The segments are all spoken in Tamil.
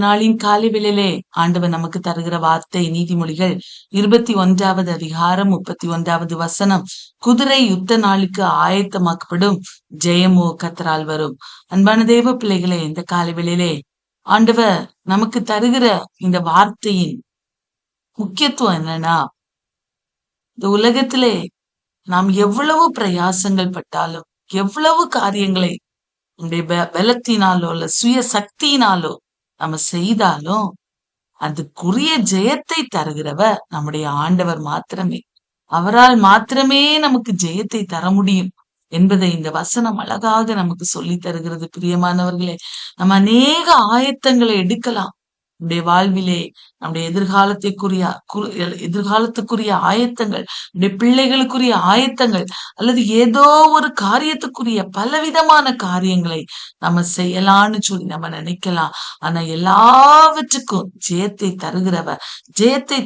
நாளின் காலை வேளையிலே ஆண்டவர் நமக்கு தருகிற வார்த்தை நீதிமொழிகள் 21வது அதிகாரம் 31வது வசனம். குதிரை யுத்த நாளுக்கு ஆயத்தமாக்கப்படும், ஜெயமோ கர்த்தரால் வரும். அன்பான தேவ பிள்ளைகளே, இந்த காலை வேளையிலே ஆண்டவர் நமக்கு தருகிற இந்த வார்த்தையின் முக்கியத்துவம் என்னன்னா, இந்த உலகத்திலே நாம் எவ்வளவு பிரயாசங்கள் பட்டாலும், எவ்வளவு காரியங்களை நம்முடைய பலத்தினாலோ இல்ல சுய சக்தியினாலோ நம்ம செய்தாலும் அதுக்குரிய ஜெயத்தை தருகிறவர் நம்முடைய ஆண்டவர் மாத்திரமே. அவரால் மாத்திரமே நமக்கு ஜெயத்தை தர முடியும் என்பதை இந்த வசனம் அழகாக நமக்கு சொல்லி தருகிறது. பிரியமானவர்களே, நம்ம அநேக ஆயத்தங்களை எடுக்கலாம் நம்முடைய வாழ்விலே. நம்முடைய எதிர்காலத்துக்குரிய ஆயத்தங்கள், நம்முடைய பிள்ளைகளுக்குரிய ஆயத்தங்கள், அல்லது ஏதோ ஒரு காரியத்துக்குரிய பலவிதமான காரியங்களை நம்ம செய்யலான்னு சொல்லி நம்ம நினைக்கலாம். ஆனா எல்லாவற்றுக்கும் ஜெயத்தை தருகிறவர், ஜெயத்தை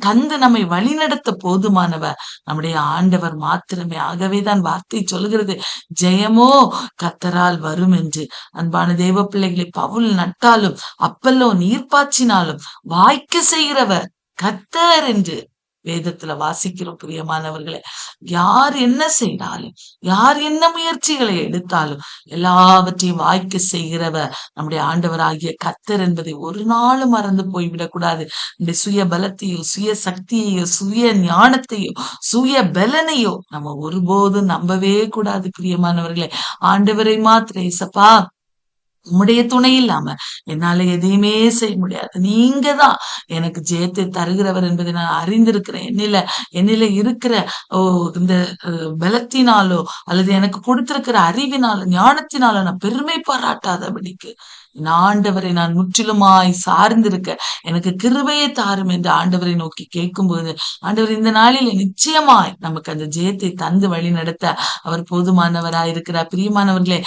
தந்து நம்மை வழிநடத்த போதுமானவர் நம்முடைய ஆண்டவர் மாத்திரமே. ஆகவேதான் வார்த்தை சொல்கிறது, ஜெயமோ கர்த்தரால் வரும் என்று. அன்பான தேவ பிள்ளைகளை, பவுல் நட்டாலும் அப்பல்லோ நீர்ப்பாய்ச்சினாலும் வாய்க்க செய்கிறவர் கர்த்தர் என்று வேதத்துல வாசிக்கிறோம். பிரியமானவர்களே, யார் என்ன செய்தாலும், யார் என்ன முயற்சிகளை எடுத்தாலும் எல்லாவற்றையும் வாய்க்க செய்கிறவர் நம்முடைய ஆண்டவராகிய கர்த்தர் என்பதை ஒரு நாளும் மறந்து போய்விடக்கூடாது. நம்முடைய சுய பலத்தையோ, சுய சக்தியையோ, சுய ஞானத்தையோ, சுய பலனையோ நம்ம ஒருபோதும் நம்பவே கூடாது. பிரியமானவர்களே, ஆண்டவரை மாத்திரம், ஏசப்பா உம்முடைய துணை இல்லாம என்னால எதையுமே செய்ய முடியாது, நீங்க தான் எனக்கு ஜெயத்தை தருகிறவர் என்பதை நான் அறிந்திருக்கிறேன். என்னில இருக்கிற இந்த பலத்தினாலோ அல்லது எனக்கு கொடுத்திருக்கிற அறிவினாலோ ஞானத்தினாலோ நான் பெருமை பாராட்டாதபடிக்கு என் ஆண்டவரை நான் முற்றிலுமாய் சார்ந்திருக்க எனக்கு கிருபையை தாரும் என்று ஆண்டவரை நோக்கி கேட்கும்போது, ஆண்டவர் இந்த நாளில் நிச்சயமாய் நமக்கு அந்த ஜெயத்தை தந்து வழி நடத்த அவர் போதுமானவராய் இருக்கிறார். பிரியமானவர்களே,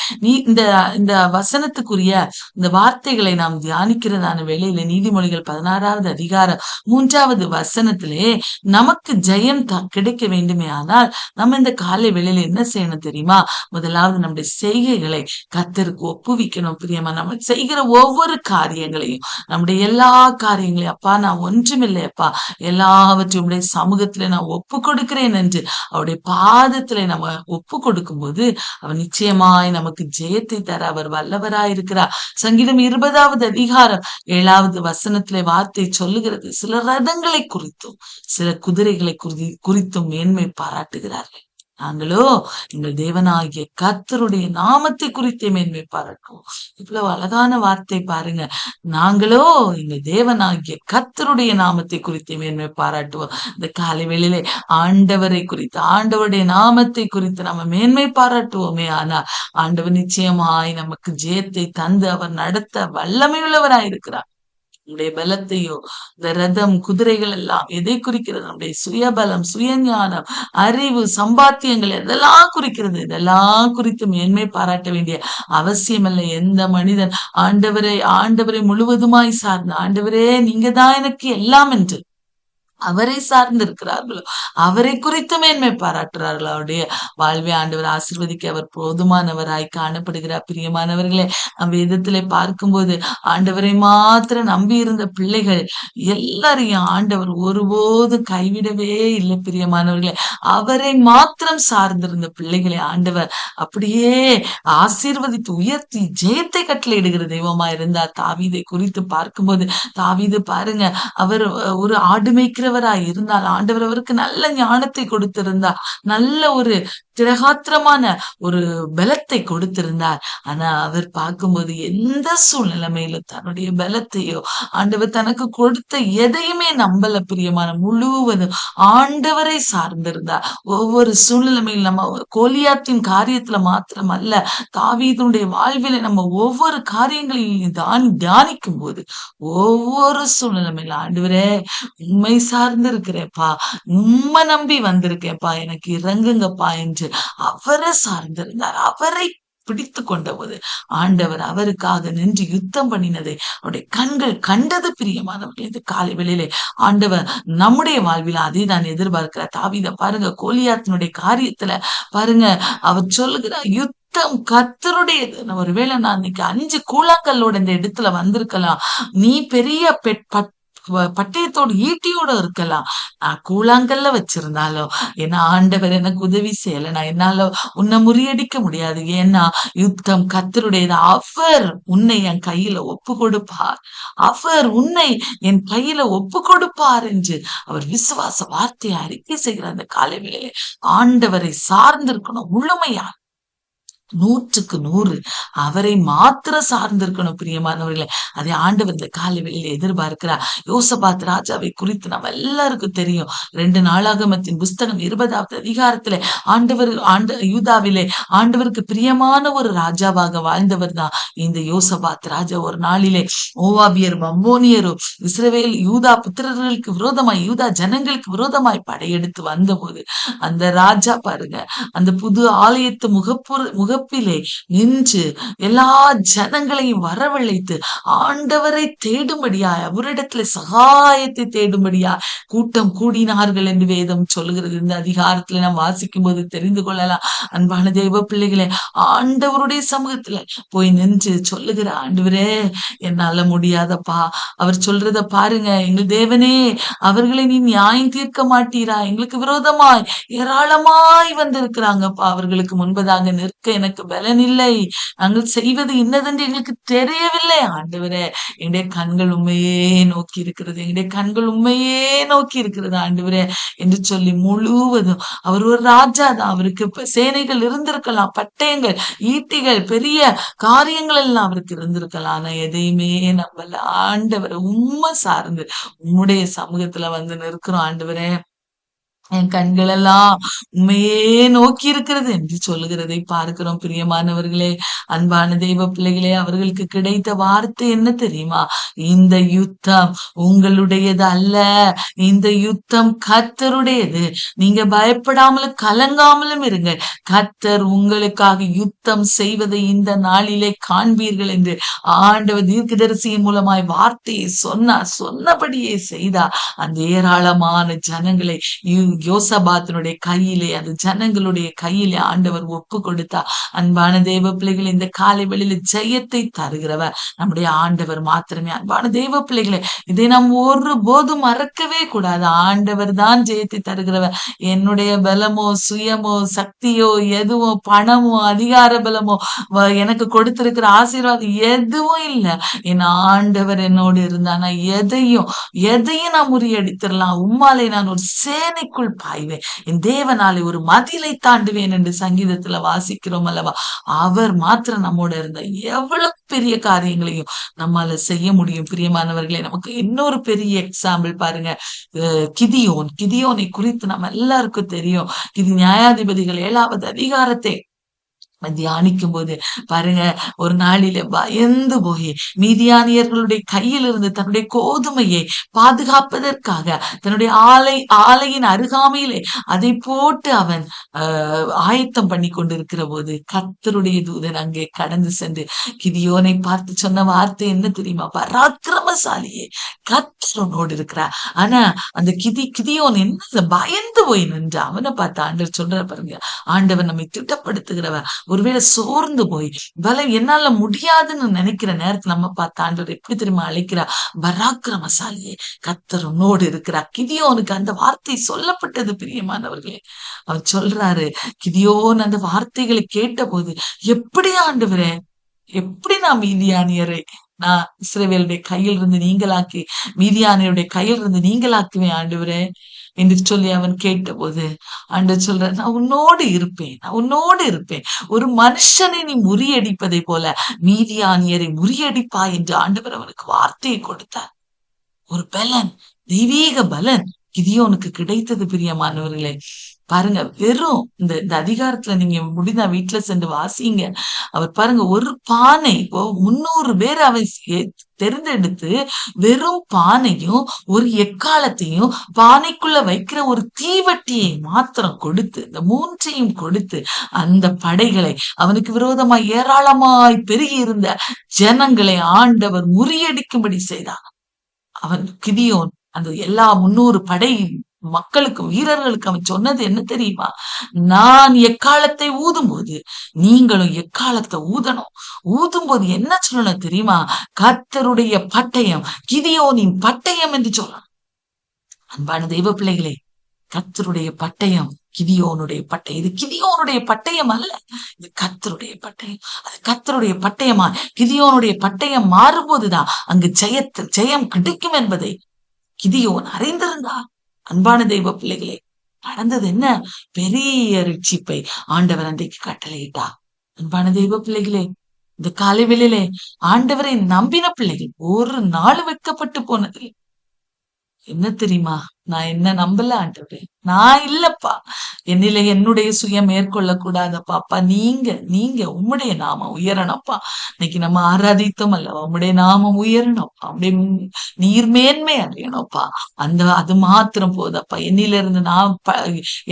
இந்த வசனத்துக்குரிய இந்த வார்த்தைகளை நாம் தியானிக்கிறதான வேளையில நீதிமொழிகள் 16வது அதிகாரம் 3வது வசனத்திலே நமக்கு ஜெயம் கிடைக்க வேண்டுமே ஆனால் நம்ம இந்த காலை வேளையில என்ன செய்யணும் தெரியுமா? முதலாவது நம்முடைய செய்கைகளை கர்த்தருக்கு ஒப்புவிக்கணும். பிரியமா, நம்ம செய்கிற ஒவ்வொரு காரியங்களையும், நம்முடைய எல்லா காரியங்களையும், அப்பா நான் ஒன்றுமில்லை அப்பா, எல்லாவற்றையும் உடைய சமூகத்துல நான் ஒப்பு கொடுக்கிறேன் என்று அவருடைய பாதத்துல நம்ம ஒப்பு கொடுக்கும் போது அவர் நிச்சயமாய் நமக்கு ஜெயத்தை தர அவர் வல்லவராயிருக்கிறார். சங்கீதம் 20வது அதிகாரம் 7வது வசனத்திலே வார்த்தை சொல்லுகிறது, சில ரதங்களை குறித்தும் சில குதிரைகளை குறித்தும் மேன்மை பாராட்டுகிறார்கள். நாங்களோ எங்கள் தேவனாகிய கர்த்தருடைய நாமத்தை குறித்தே மேன்மை பாராட்டுவோம். இவ்வளவு அழகான வார்த்தை பாருங்க. நாங்களோ எங்கள் தேவனாகிய கர்த்தருடைய நாமத்தை குறித்தே மேன்மை பாராட்டுவோம். இந்த காலை வேளையிலே ஆண்டவரை குறித்து, ஆண்டவருடைய நாமத்தை குறித்து நம்ம மேன்மை பாராட்டுவோமே, ஆனா ஆண்டவர் நிச்சயமாய் நமக்கு ஜெயத்தை தந்து அவர் நடத்த வல்லமை உள்ளவராயிருக்கிறார். நம்முடைய பலத்தையோ, இந்த ரதம் குதிரைகள் எல்லாம் எதை குறிக்கிறது? நம்முடைய சுயபலம், சுயஞானம், அறிவு, சம்பாத்தியங்கள் எதெல்லாம் குறிக்கிறது? இதெல்லாம் குறித்து மேன்மை பாராட்ட வேண்டிய அவசியம் இல்லை. எந்த மனிதன் ஆண்டவரை முழுவதுமாய் சார்ந்த, ஆண்டவரே நீங்க தான் எனக்கு எல்லாம் என்று அவரை சார்ந்து இருக்கிறார்களோ, அவரை குறித்து மேன்மை பாராட்டுறார்களோ, அவருடைய வாழ்வை ஆண்டவர் ஆசீர்வதிக்க அவர் போதுமானவராய் காணப்படுகிறார். பிரியமானவர்களே, வேதத்திலே பார்க்கும்போது ஆண்டவரை மாத்திரம் நம்பி இருந்த பிள்ளைகள் எல்லாரையும் ஆண்டவர் ஒருபோது கைவிடவே இல்லை. பிரியமானவர்களே, அவரை மாத்திரம் சார்ந்திருந்த பிள்ளைகளை ஆண்டவர் அப்படியே ஆசீர்வதித்து உயர்த்தி ஜெயத்தை கட்டளையிடுகிற தெய்வமா இருந்தார். தாவீதை குறித்து பார்க்கும்போது, தாவீது பாருங்க, அவர் ஒரு ஆடு மேய்க்கிற இருந்தால் ஆண்டவர் அவருக்கு நல்ல ஞானத்தை கொடுத்திருந்தார், நல்ல ஒரு திரகாத்திரமான ஒரு பலத்தை கொடுத்திருந்தார். ஆனா அவர் பார்க்கும்போது எந்த சூழ்நிலைமையிலும் தன்னுடைய பலத்தையோ, ஆண்டவர் தனக்கு கொடுத்த எதையுமே நம்பல. பிரியமான, முழுவதும் ஆண்டவரை சார்ந்திருந்தார். ஒவ்வொரு சூழ்நிலைமையில் நம்ம கோலியாத்தின் காரியத்துல மாத்திரம் அல்ல, தாவீதுடைய வாழ்வில நம்ம ஒவ்வொரு காரியங்களையும் தியானிக்கும் போது ஒவ்வொரு சூழ்நிலைமையில ஆண்டவரே உண்மை சார்ந்து இருக்கிறேப்பா, உண்மை நம்பி வந்திருக்கேன்ப்பா, எனக்கு இறங்குங்கப்பா என்று அவரை சார்ந்திருந்தார். அவரை பிடித்து கொண்ட போது ஆண்டவர் அவருக்காக நின்று யுத்தம் பண்ணினதை அவருடைய கண்கள் கண்டது. பிரியமானவர்கள், இந்த காலை வேளையிலே ஆண்டவர் நம்முடைய வாழ்வில் அதை தான் எதிர்பார்க்கிறார். தாவீதை பாருங்க, கோலியாத்தினுடைய காரியத்துல பாருங்க, அவர் சொல்லுகிறார், யுத்தம் கர்த்தருடையது. ஒருவேளை நான் இன்னைக்கு 5 கூழாங்கல்லோட இந்த இடத்துல வந்திருக்கலாம். நீ பெரிய பட்டயத்தோட ஈட்டியோட இருக்கலாம். நான் கூழாங்கல்ல வச்சிருந்தாலும் ஏன்னா ஆண்டவர் எனக்கு உதவி செய்யல, நான் என்னால உன்னை முறியடிக்க முடியாது. ஏன்னா யுத்தம் கர்த்தருடையது. அவர் உன்னை என் கையில ஒப்பு கொடுப்பார், அவர் உன்னை என் கையில ஒப்பு கொடுப்பார் என்று அவர் விசுவாச வார்த்தையை அறிக்கை செய்கிற அந்த காலை வேளையிலே ஆண்டவரை சார்ந்திருக்கணும் முழுமையா, 100க்கு 100 அவரை மாத்திர சார்ந்திருக்கணும் பிரியமானவர்களே. அதை ஆண்டவர் இந்த காலை வேளையில எதிர்பார்க்கிறார். யோசபாத் ராஜாவை குறித்து நம்ம எல்லாருக்கும் தெரியும். 2 நாளாகமத்தின் புஸ்தகம் 20வது அதிகாரத்துல யூதாவிலே ஆண்டவருக்கு பிரியமான ஒரு ராஜாவாக வாழ்ந்தவர் தான் இந்த யோசபாத் ராஜா. ஒரு நாளிலே மோவாபியரும் அம்மோனியரும் இஸ்ரவேல் யூதா புத்திரர்களுக்கு விரோதமாய், யூதா ஜனங்களுக்கு விரோதமாய் படையெடுத்து வந்தபோது அந்த ராஜா பாருங்க, அந்த புது ஆலயத்து முகப்பிலே நின்று எல்லா ஜனங்களையும் வரவழைத்து ஆண்டவரை தேடும்படியாய், அவரிடத்துல சகாயத்தை தேடும்படியாய் கூட்டம் கூடினார்கள் என்று வேதம் சொல்லுகிறது. இந்த அதிகாரத்துல நாம் வாசிக்கும் போது தெரிந்து கொள்ளலாம். அன்பான தெய்வ பிள்ளைகளே, ஆண்டவருடைய சமூகத்துல போய் நின்று சொல்லுகிற, ஆண்டவரே என்னால முடியாதப்பா. அவர் சொல்றத பாருங்க, எங்கள் தேவனே அவர்களை நீ நியாயம் தீர்க்க மாட்டீரா, எங்களுக்கு விரோதமாய் ஏராளமாய் வந்திருக்கிறாங்கப்பா, அவர்களுக்கு முன்பதாக நிற்க எனக்கு பலன் இல்லை, நாங்கள் செய்வது இன்னதென்று எங்களுக்கு தெரியவில்லை. ஆண்டவரே எங்களுடைய கண்கள் உண்மையே நோக்கி இருக்கிறது, எங்களுடைய கண்கள் உண்மையே நோக்கி இருக்கிறது ஆண்டவரே என்று சொல்லி முழுவதும், அவர் ஒரு ராஜா தான், அவருக்கு சேனைகள் இருந்திருக்கலாம், பட்டயங்கள் ஈட்டிகள் பெரிய காரியங்கள் எல்லாம் அவருக்கு இருந்திருக்கலாம். ஆனா எதையுமே நம்பல. ஆண்டவரை உண்மை சார்ந்து உம்முடைய சமூகத்துல வந்து நிற்கிறோம். ஆண்டவரே என் கண்கள் எல்லாம் உண்மையே நோக்கி இருக்கிறது என்று சொல்லுகிறதை பார்க்கிறோம். பிரியமானவர்களே, அன்பான தெய்வ பிள்ளைகளே, அவர்களுக்கு கிடைத்த வார்த்தை என்ன தெரியுமா? இந்த யுத்தம் உங்களுடையது அல்ல, இந்த யுத்தம் கர்த்தருடையது. நீங்க பயப்படாமலும் கலங்காமலும் இருங்க, கர்த்தர் உங்களுக்காக யுத்தம் செய்வதை இந்த நாளிலே காண்பீர்கள் என்று ஆண்டவர் தீர்க்கதரிசியின் மூலமாய் வார்த்தையை சொன்னபடியே செய்தார். அந்த ஏராளமான ஜனங்களை யோசபாத்தினுடைய கையிலே, அந்த ஜனங்களுடைய கையிலே ஆண்டவர் ஒப்பு கொடுத்தா. அன்பான தேவ பிள்ளைகளை, இந்த காலை வெளியில ஜெயத்தை தருகிறவர் நம்முடைய ஆண்டவர் மாத்திரமே. அன்பான தேவ பிள்ளைகளை, இதை நாம் ஒரு போதும் மறக்கவே கூடாது. ஆண்டவர் தான் ஜெயத்தை தருகிறவர். என்னுடைய பலமோ சுயமோ சக்தியோ எதுவோ பணமோ அதிகார பலமோ எனக்கு கொடுத்திருக்கிற ஆசீர்வாதம் எதுவும் இல்லை. என் ஆண்டவர் என்னோடு இருந்தானா எதையும் நான் முறியடித்திடலாம். உம்மாலே நான் ஒரு சேனைக்குள் பாய்வேன், என் தேவனாலே ஒரு மதிலை தாண்டுவேன் என்று சங்கீதத்துல வாசிக்கிறோம் அல்லவா? அவர் மாத்திரம் நம்மோட இருந்த எவ்வளவு பெரிய காரியங்களையும் நம்மால செய்ய முடியும். பிரியமானவர்களே, நமக்கு இன்னொரு பெரிய எக்ஸாம்பிள் பாருங்க, கிதியோனை குறித்து நம்ம எல்லாருக்கும் தெரியும். நியாயாதிபதிகள் 7வது அதிகாரத்தை தியானிக்கும் போது பாருங்க, ஒரு நாளில பயந்து போய் மீதியானியர்களுடைய கையில் இருந்து தன்னுடைய கோதுமையை பாதுகாப்பதற்காக தன்னுடைய ஆலையின் அருகாமையிலே அதை போட்டு அவன் ஆயத்தம் பண்ணி கொண்டிருக்கிற போது கர்த்தருடைய தூதன் அங்கே கடந்து சென்று கிதியோனை பார்த்து சொன்ன வார்த்தை என்ன தெரியுமா? பராக்கிரமசாலியே, கர்த்தரோடு இருக்கிறார். ஆனா அந்த கிதியோன் என்ன பயந்து போய் நின்று அவனை பார்த்து ஆண்டவர் சொல்ற பாருங்க, ஆண்டவர் நம்மை திட்டப்படுத்துகிறவர். ஒருவேளை சோர்ந்து போய் என்னால முடியாதுன்னு நினைக்கிற நேரத்துல நம்ம பார்த்து ஆண்டவர் எப்படி தெரியுமா அழைக்கிறா? பராக்கிரமசாலியே, கர்த்தர் உன்னோடு இருக்கிறார். கிதியோனுக்கு அந்த வார்த்தை சொல்லப்பட்டது. பிரியமானவர்களே, அவர் சொல்றாரு, கிதியோன் அந்த வார்த்தைகளை கேட்ட போது, எப்படி ஆண்டவரே, எப்படி நான் மீதியானியரை நான் இஸ்ரவேலுடைய கையில் இருந்து நீங்களாக்கி மீதியானியருடைய கையில் இருந்து நீங்களாக்குவேன் ஆண்டவரே என்று சொல்லி அவன் கேட்டபோது ஆண்டவர் சொல்ற, நான் உன்னோடு இருப்பேன். ஒரு மனுஷனை நீ முறியடிப்பதை போல மீதியானியரை முறியடிப்பா என்று ஆண்டவர் அவனுக்கு வார்த்தையை கொடுத்தார். ஒரு பலன், தெய்வீக பலன் கிதியோனுக்கு கிடைத்தது. பிரியமானவர்களே, பாருங்க, வெறும் இந்த அதிகாரத்துல நீங்க முடிந்தா வீட்டுல சென்று வாசிங்க. அவர் பாருங்க, ஒரு பானை 300 பேர் அவன் தெரிந்தெடுத்து வெறும் பானையும் ஒரு எக்காலத்தையும் பானைக்குள்ள வைக்கிற ஒரு தீவட்டியை மாத்திரம் கொடுத்து, இந்த 3ஐயும் கொடுத்து அந்த படைகளை, அவனுக்கு விரோதமாய் ஏராளமாய் பெருகி இருந்த ஜனங்களை ஆண்டவர் முறியடிக்கும்படி செய்தார். அவன் கிதியோன் அந்த எல்லா 300 படை மக்களுக்கும் வீரர்களுக்கு அவன் சொன்னது என்ன தெரியுமா? நான் எக்காலத்தை ஊதும் போது நீங்களும் எக்காலத்தை ஊதணும். ஊதும் போது என்ன சொல்லணும் தெரியுமா? கர்த்தருடைய பட்டயம், கிதியோனின் பட்டயம் என்று சொல்லணும். அன்பான தெய்வ பிள்ளைகளே, கர்த்தருடைய பட்டயம், கிதியோனுடைய பட்டயம். இது கிதியோனுடைய பட்டயம் அல்ல, இது கர்த்தருடைய பட்டயம். அது கர்த்தருடைய பட்டயமா கிதியோனுடைய பட்டயம் மாறும்போதுதான் அங்கு ஜெயம் கிடைக்கும் என்பதை கிதியோன் அறிந்திருந்தார். அன்பான தெய்வ பிள்ளைகளே, நடந்தது என்ன? பெரிய ரட்சிப்பை ஆண்டவர் அன்றைக்கு கட்டளையிட்டார். அன்பான தெய்வ பிள்ளைகளே, இந்த காலை வேளையிலே ஆண்டவரை நம்பின பிள்ளைகள் ஒரு நாள் வெட்கப்பட்டு போனது என்ன தெரியுமா? நான் என்ன நம்பல ஆண்டவரே, நான் இல்லப்பா, என்னில என்னுடைய சுயம் மேற்கொள்ள கூடாதப்பா. அப்பா, நீங்க உம்முடைய நாமம் உயரணும்ப்பா. இன்னைக்கு நம்ம ஆராதித்தோம் அல்லவா, உம்முடைய நாமம் உயரணும்ப்பா, உம்முடைய நீர் மேன்மை அடையணும்ப்பா. அது மாத்திரம் போதப்பா. என்னில இருந்து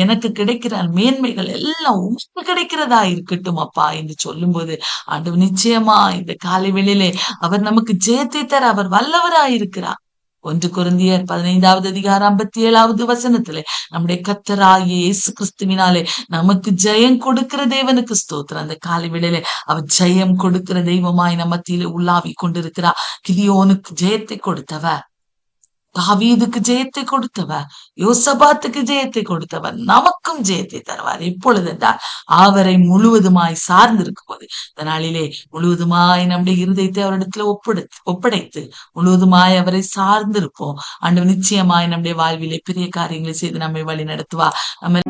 எனக்கு கிடைக்கிற மேன்மைகள் எல்லாம் உமக்கு கிடைக்கிறதா இருக்கட்டும் அப்பா என்று சொல்லும்போது, ஆண்டவர் நிச்சயமா இந்த காலை வேளையிலே அவர் நமக்கு ஜெயத்தை தர அவர் வல்லவராயிருக்கிறார். 1 கொரிந்தியர் 15வது அதிகாரம் 57வது வசனத்திலே நம்முடைய கர்த்தராகிய இயேசு கிறிஸ்துவினாலே நமக்கு ஜெயம் கொடுக்கிற தேவனுக்கு ஸ்தோத்திரம். அந்த காலை வேளையிலே அவர் ஜெயம் கொடுக்கிற தெய்வமாய் நம்ம மத்தியிலே உலாவி கொண்டிருக்கிறார். கிதியோனுக்கு ஜெயத்தை கொடுத்தவர், தாவீதுக்கு ஜெயத்தை கொடுத்தவர், யோசபாத்துக்கு ஜெயத்தை கொடுத்தவர், நமக்கும் ஜெயத்தை தருவார். எப்பொழுது என்றால் அவரை முழுவதுமாய் சார்ந்திருக்கும் போது. இந்த நாளிலே முழுவதுமாய் நம்முடைய இருதயத்தை அவரிடத்துல ஒப்படைத்து முழுவதுமாய் அவரை சார்ந்திருப்போம். ஆண்டவர் நிச்சயமாய் நம்முடைய வாழ்விலே பெரிய காரியங்களை செய்து நம்மை வழி நடத்துவா. நம்ம